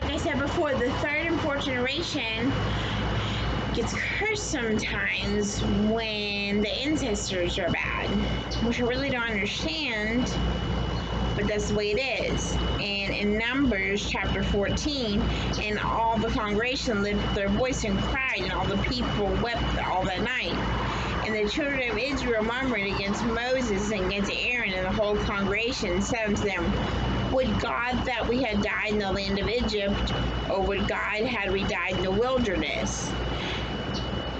Like I said before, the third and fourth generation gets cursed sometimes when the ancestors are bad, which I really don't understand, but that's the way it is. And in Numbers chapter 14, and all the congregation lifted their voice and cried, and all the people wept all that night. And the children of Israel murmured against Moses and against Aaron, and the whole congregation said unto them, Would God that we had died in the land of Egypt, or would God had we died in the wilderness?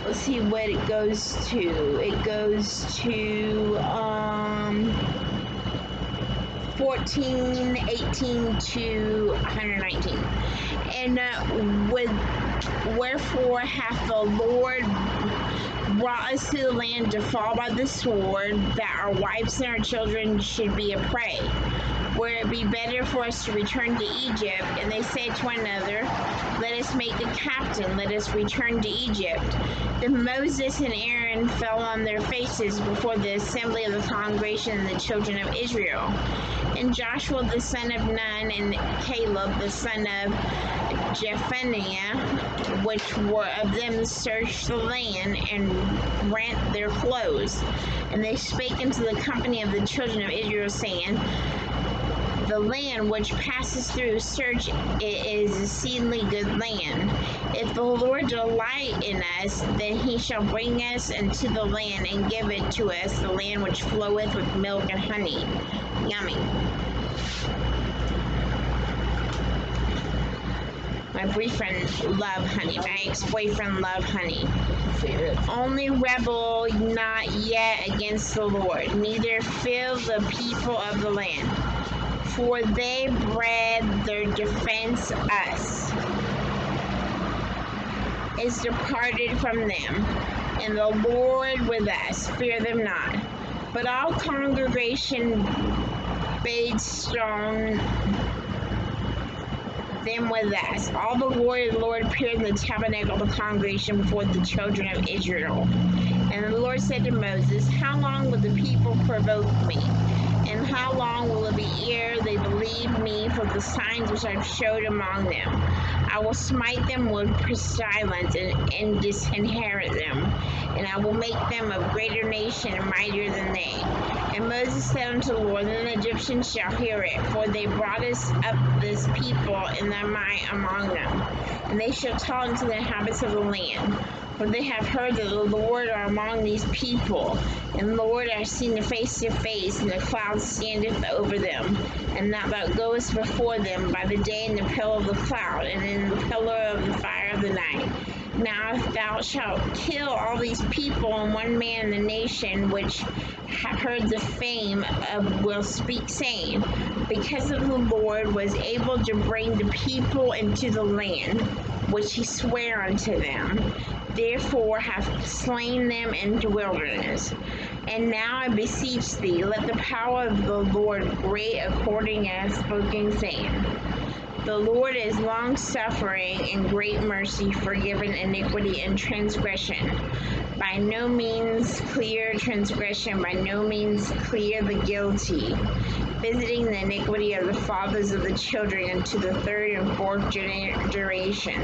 Let's see what it goes to. It goes to 14, 18 to 119. And wherefore hath the Lord brought us to the land to fall by the sword, that our wives and our children should be a prey? Where it be better for us to return to Egypt? And they said to one another, Let us make a captain, let us return to Egypt. Then Moses and Aaron fell on their faces before the assembly of the congregation and the children of Israel. And Joshua the son of Nun and Caleb the son of Jephunneh, which were of them, searched the land and rent their clothes. And they spake unto the company of the children of Israel, saying, The land which passes through, search it is exceedingly good land. If the Lord delight in us, then he shall bring us into the land and give it to us, the land which floweth with milk and honey. Yummy. My boyfriend love honey. My ex-boyfriend love honey. Only rebel not yet against the Lord, neither fill the people of the land. For they bred their defense us, is departed from them, and the Lord with us, fear them not. But all congregation bade stone them with us. All the glory of the Lord appeared in the tabernacle of the congregation before the children of Israel. And the Lord said to Moses, How long will the people provoke me? And how long will it be ere they believe me for the signs which I've showed among them? I will smite them with pestilence and disinherit them, and I will make them a greater nation and mightier than they. And Moses said unto the Lord, Then the Egyptians shall hear it, for they brought us up this people in their might among them. And they shall tell unto the inhabitants of the land, for they have heard that the Lord are among these people, and the Lord hath seen them face to face, and the cloud standeth over them, and that thou goest before them by the day in the pillar of the cloud, and in the pillar of the fire of the night. Now if thou shalt kill all these people, and one man in the nation which have heard the fame of will speak, saying, Because of the Lord was able to bring the people into the land which he sware unto them, therefore hath slain them in the wilderness. And now I beseech thee, let the power of the Lord great according as spoken, saying, The Lord is long-suffering and great mercy, forgiving iniquity and transgression. By no means clear transgression, by no means clear the guilty, visiting the iniquity of the fathers of the children unto the third and fourth generation.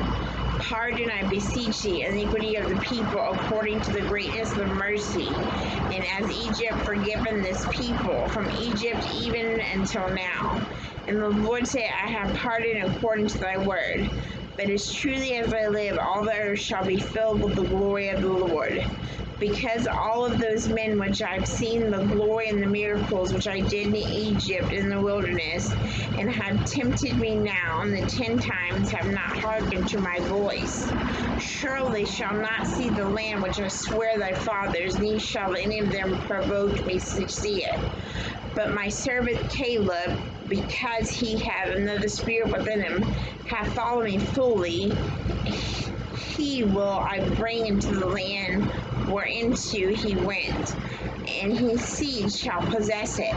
Pardon, I beseech thee, iniquity of the people according to the greatness of mercy, and as Egypt forgiven this people from Egypt even until now. And the Lord said, I have pardoned according to thy word. But as truly as I live, all the earth shall be filled with the glory of the Lord. Because all of those men which I have seen the glory and the miracles which I did in Egypt in the wilderness, and have tempted me now, and the 10 times have not hearkened to my voice, surely shall not see the land which I swear thy fathers, neither shall any of them provoke me to see it. But my servant Caleb, because he had another spirit within him, hath followed me fully, he will I bring into the land whereinto he went, and his seed shall possess it.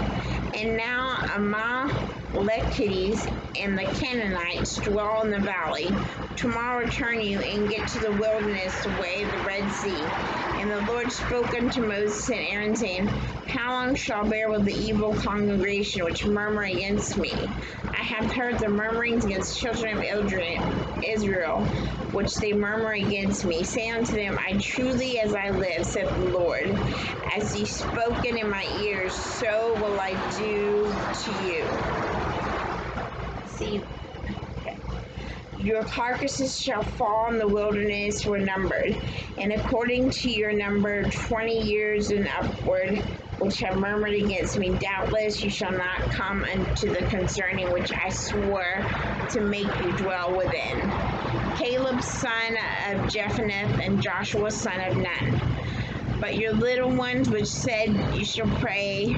And now Amalekites and the Canaanites dwell in the valley. Tomorrow return you and get to the wilderness, the way of the Red Sea, and And the Lord spoke unto Moses and Aaron, saying, How long shall I bear with the evil congregation which murmur against me? I have heard the murmurings against the children of Israel, which they murmur against me. Say unto them, I truly as I live, saith the Lord, as ye spoken in my ears, so will I do to you. See, your carcasses shall fall in the wilderness were numbered, and according to your number 20 years and upward, which have murmured against me, doubtless you shall not come unto the concerning which I swore to make you dwell within. Caleb son of Jephunneh and Joshua son of Nun. But your little ones which said you shall pray,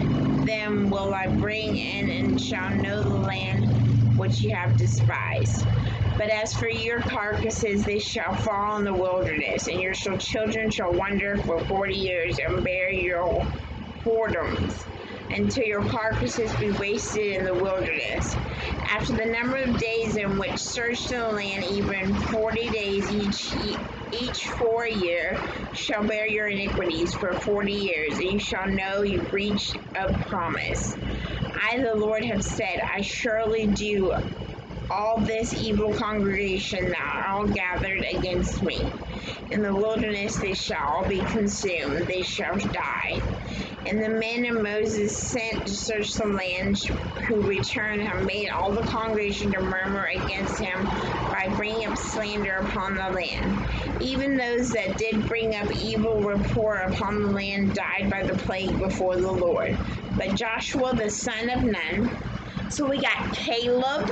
them will I bring in, and shall know the land which you have despised. But as for your carcasses, they shall fall in the wilderness, and your children shall wander for 40 years, and bear your whoredoms, until your carcasses be wasted in the wilderness. After the number of days in which searched the land, even 40 days each for a year, shall bear your iniquities for 40 years, and you shall know you breached a promise. I, the Lord, have said, I surely do all this evil congregation that are all gathered against me. In the wilderness they shall all be consumed, they shall die. And the men of Moses sent to search the land, who returned, have made all the congregation to murmur against him by bringing up slander upon the land. Even those that did bring up evil report upon the land died by the plague before the Lord. But Joshua the son of Nun, so we got Caleb,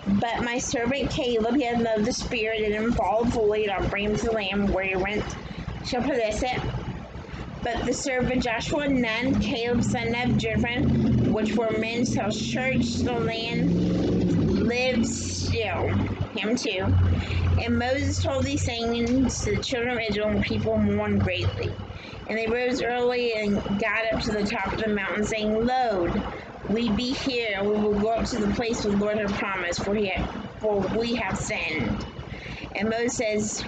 but my servant Caleb, he had loved the Spirit, and didn't fall void. I'll bring him to the land where he went, shall possess it. But the servant Joshua, Nun, Caleb, son of Jephunneh, which were men, shall search the land, live still, him too. And Moses told these sayings to the children of Israel, and the people mourned greatly. And they rose early and got up to the top of the mountain, saying, Lo, we be here, and we will go up to the place the Lord hath promised, for we have sinned. And Moses says,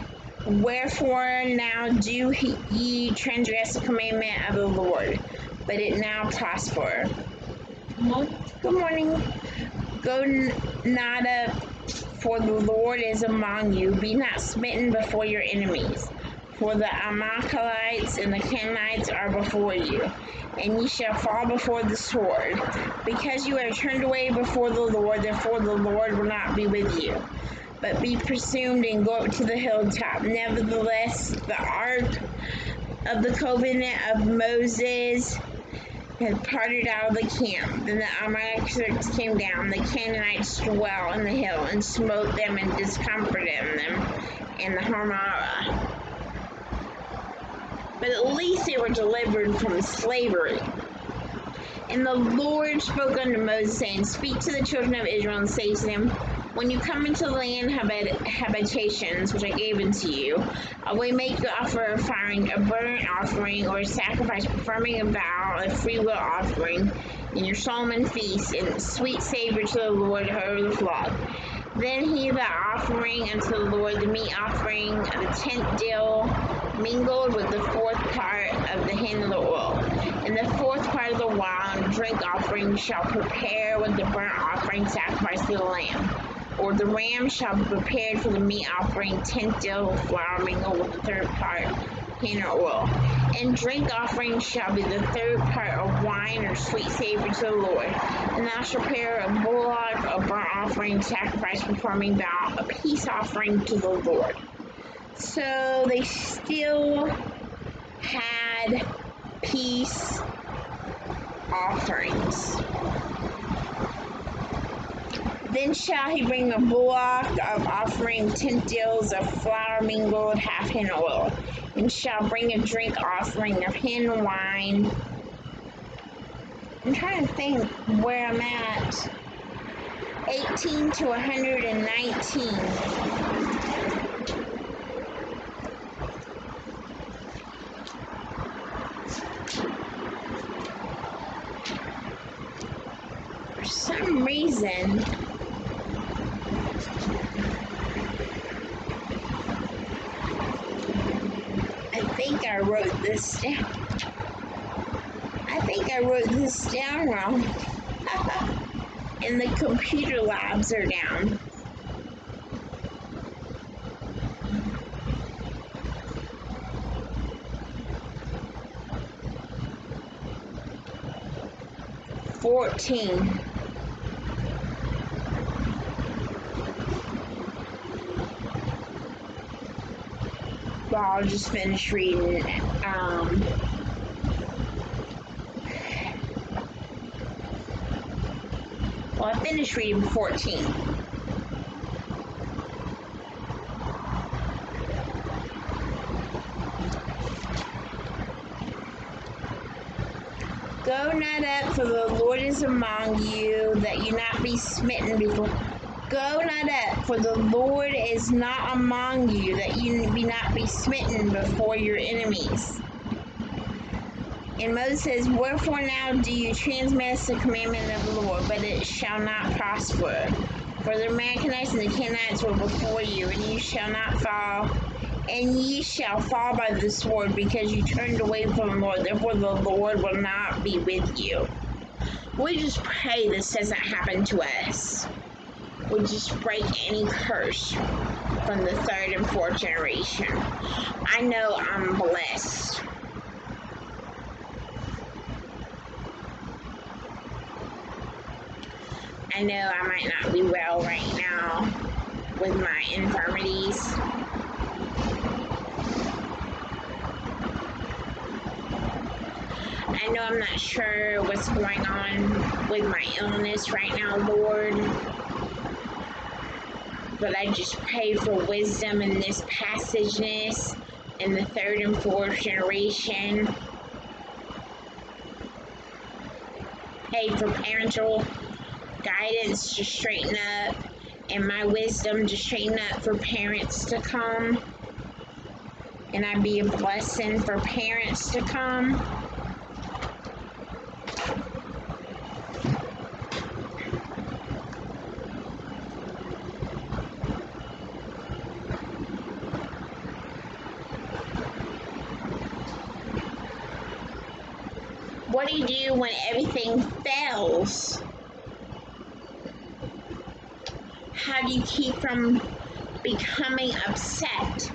Wherefore now do ye transgress the commandment of the Lord? But it now prosper. Good morning. Go not up, for the Lord is among you. Be not smitten before your enemies. For the Amalekites and the Canaanites are before you, and ye shall fall before the sword. Because you have turned away before the Lord, therefore the Lord will not be with you, but be presumed and go up to the hilltop. Nevertheless, the ark of the covenant of Moses had parted out of the camp. Then the Amalekites came down, the Canaanites dwell in the hill, and smote them and discomforted them in the Hamarah. But at least they were delivered from slavery. And the Lord spoke unto Moses, saying, Speak to the children of Israel, and say to them, When you come into the land habitations, which I gave unto you, I will make you offer a firing, a burnt offering, or a sacrifice, performing a vow, a freewill offering, in your Solomon feast, and sweet savor to the Lord over the flock. Then he the offering unto the Lord, the meat offering of the 10th dill, mingled with the 4th part of the hin of the oil, and the 4th part of the wine, and drink offering shall prepare with the burnt offering sacrifice to the lamb. Or the ram shall be prepared for the meat offering, 10th dill of flour mingled with the 3rd part hin or oil. And drink offering shall be the 3rd part of wine or sweet savor to the Lord. And thou shalt prepare a bullock, a burnt offering, sacrifice, performing vow, a peace offering to the Lord. So they still had peace offerings. Then shall he bring a bullock of offering, 10 dills of flour mingled, half hin oil, and shall bring a drink offering of hin wine. I'm trying to think where I'm at. 18 to 119. For some reason, I wrote this down. I think I wrote this down wrong. And the computer labs are down. Well, I'll just finish reading. Well, I finished reading 14. Go not up, for the Lord is among you, that you not be smitten before. Go not up, for the Lord is not among you, that you be not be smitten before your enemies. And Moses says, wherefore now do you transgress the commandment of the Lord, but it shall not prosper. For the Amalekites and the Canaanites were before you, and you shall not fall, and ye shall fall by the sword, because you turned away from the Lord. Therefore the Lord will not be with you. We just pray this doesn't happen to us. We just break any curse from the third and fourth generation. I know I'm blessed. I know I might not be well right now with my infirmities. I know I'm not sure what's going on with my illness right now, Lord. But I just pray for wisdom in this passageness in the third and fourth generation. Pray for parental guidance to straighten up, and my wisdom to straighten up for parents to come, and I be a blessing for parents to come. What do you do when everything fails? How do you keep from becoming upset?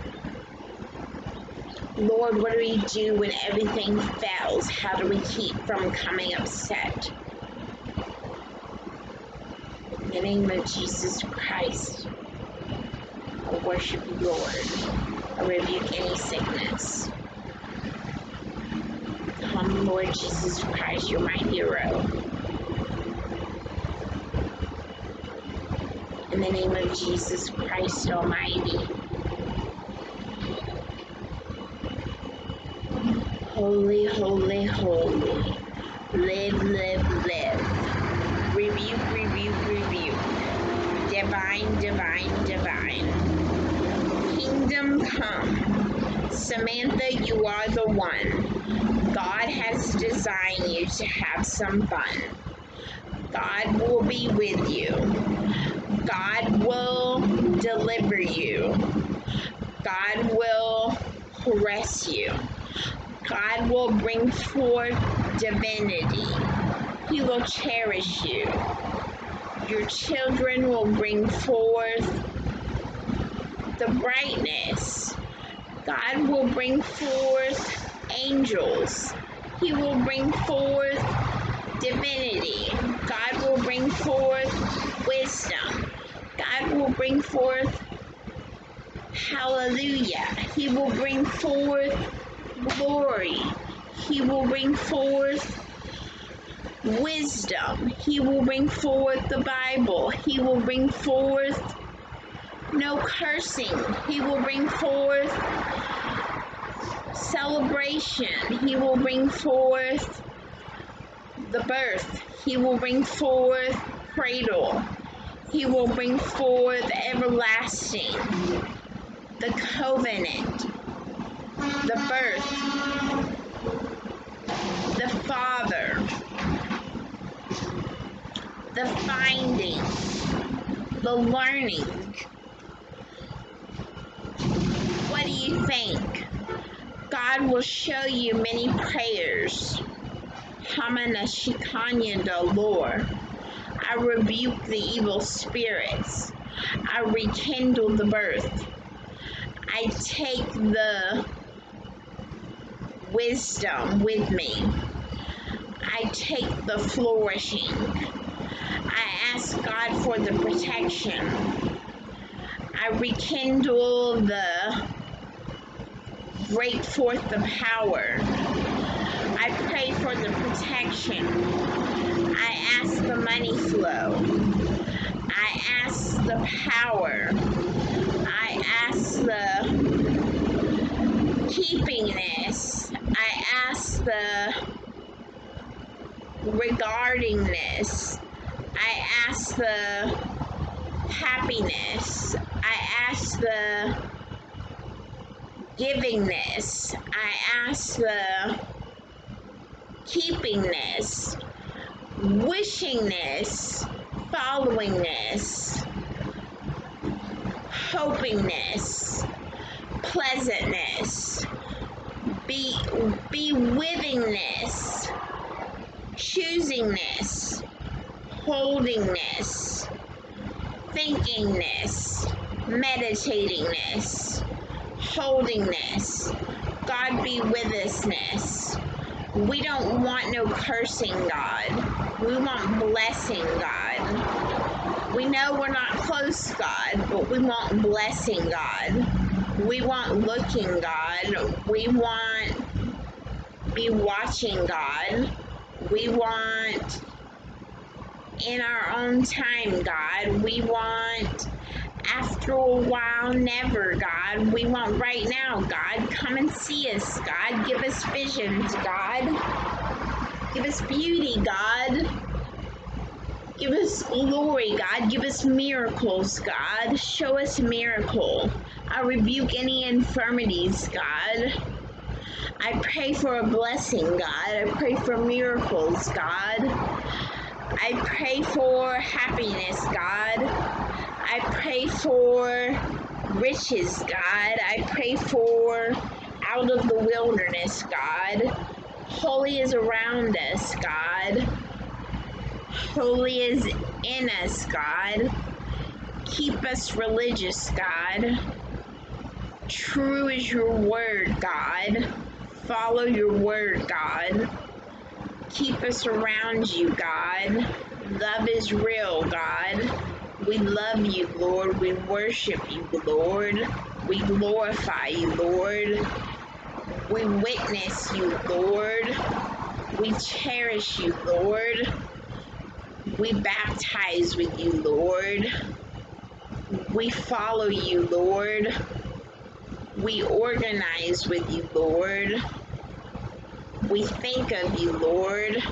Lord, what do we do when everything fails? How do we keep from becoming upset? In the name of Jesus Christ, I worship you, Lord. I rebuke any sickness. Come, Lord Jesus Christ, you're my hero. In the name of Jesus Christ Almighty. Holy, holy, holy. Live, live, live. Rebuke, rebuke, rebuke. Divine, divine, divine. Kingdom come. Samantha, you are the one. God has designed you to have some fun. God will be with you. God will deliver you. God will caress you. God will bring forth divinity. He will cherish you. Your children will bring forth the brightness. God will bring forth angels. He will bring forth divinity. God will bring forth wisdom. God will bring forth hallelujah. He will bring forth glory. He will bring forth wisdom. He will bring forth the Bible. He will bring forth no cursing. He will bring forth celebration. He will bring forth the birth. He will bring forth cradle. He will bring forth everlasting, the covenant, the birth, the Father, the finding, the learning. What do you think? God will show you many prayers. Hamana Shikanya Dolor. I rebuke the evil spirits. I rekindle the birth. I take the wisdom with me. I take the flourishing. I ask God for the protection. I rekindle the break forth the power. I pray for the protection. I ask the money flow. I ask the power. I ask the keepingness. I ask the regardingness. I ask the happiness. I ask the givingness. I ask the keepingness, wishingness, followingness, hopingness, pleasantness, be willingness, choosingness, holdingness, thinkingness, meditatingness, holdingness. God be with usness. We don't want no cursing, God. We want blessing, God. We know we're not close, God, but we want blessing, God. We want looking, God. We want be watching, God. We want in our own time, God. We want after a while, never, God. We want right now, God. Come and see us, God. Give us visions, God. Give us beauty, God. Give us glory, God. Give us miracles, God. Show us a miracle. I rebuke any infirmities, God. I pray for a blessing, God. I pray for miracles, God. I pray for happiness, God. I pray for riches, God. I pray for out of the wilderness, God. Holy is around us, God. Holy is in us, God. Keep us religious, God. True is your word, God. Follow your word, God. Keep us around you, God. Love is real, God. We love you, Lord. We worship you, Lord. We glorify you, Lord. We witness you, Lord. We cherish you, Lord. We baptize with you, Lord. We follow you, Lord. We organize with you, Lord. We think of you, Lord.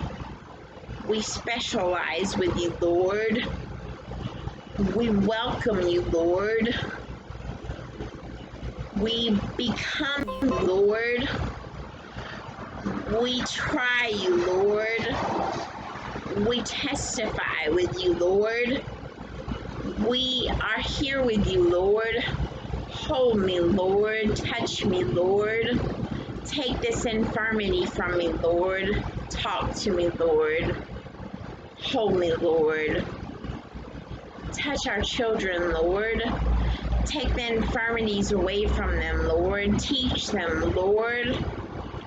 We specialize with you, Lord. We welcome you, Lord. We become you, Lord. We try you, Lord. We testify with you, Lord. We are here with you, Lord. Hold me, Lord. Touch me, Lord. Take this infirmity from me, Lord. Talk to me, Lord. Hold me, Lord. Touch our children, Lord. Take the infirmities away from them, Lord. Teach them, Lord.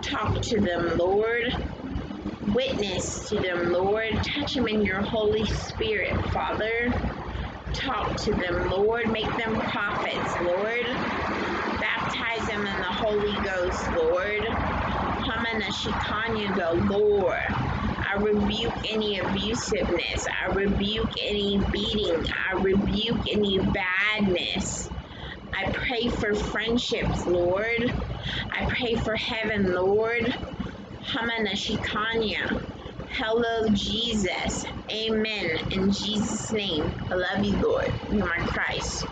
Talk to them, Lord. Witness to them, Lord. Touch them in your Holy Spirit, Father. Talk to them, Lord. Make them prophets, Lord. Baptize them in the Holy Ghost, Lord. Hamana Shikanya Lord. I rebuke any abusiveness. I rebuke any beating. I rebuke any badness. I pray for friendships, Lord. I pray for heaven, Lord. Hamana Shikanya. Hello, Jesus. Amen. In Jesus' name. I love you, Lord. You're my Christ.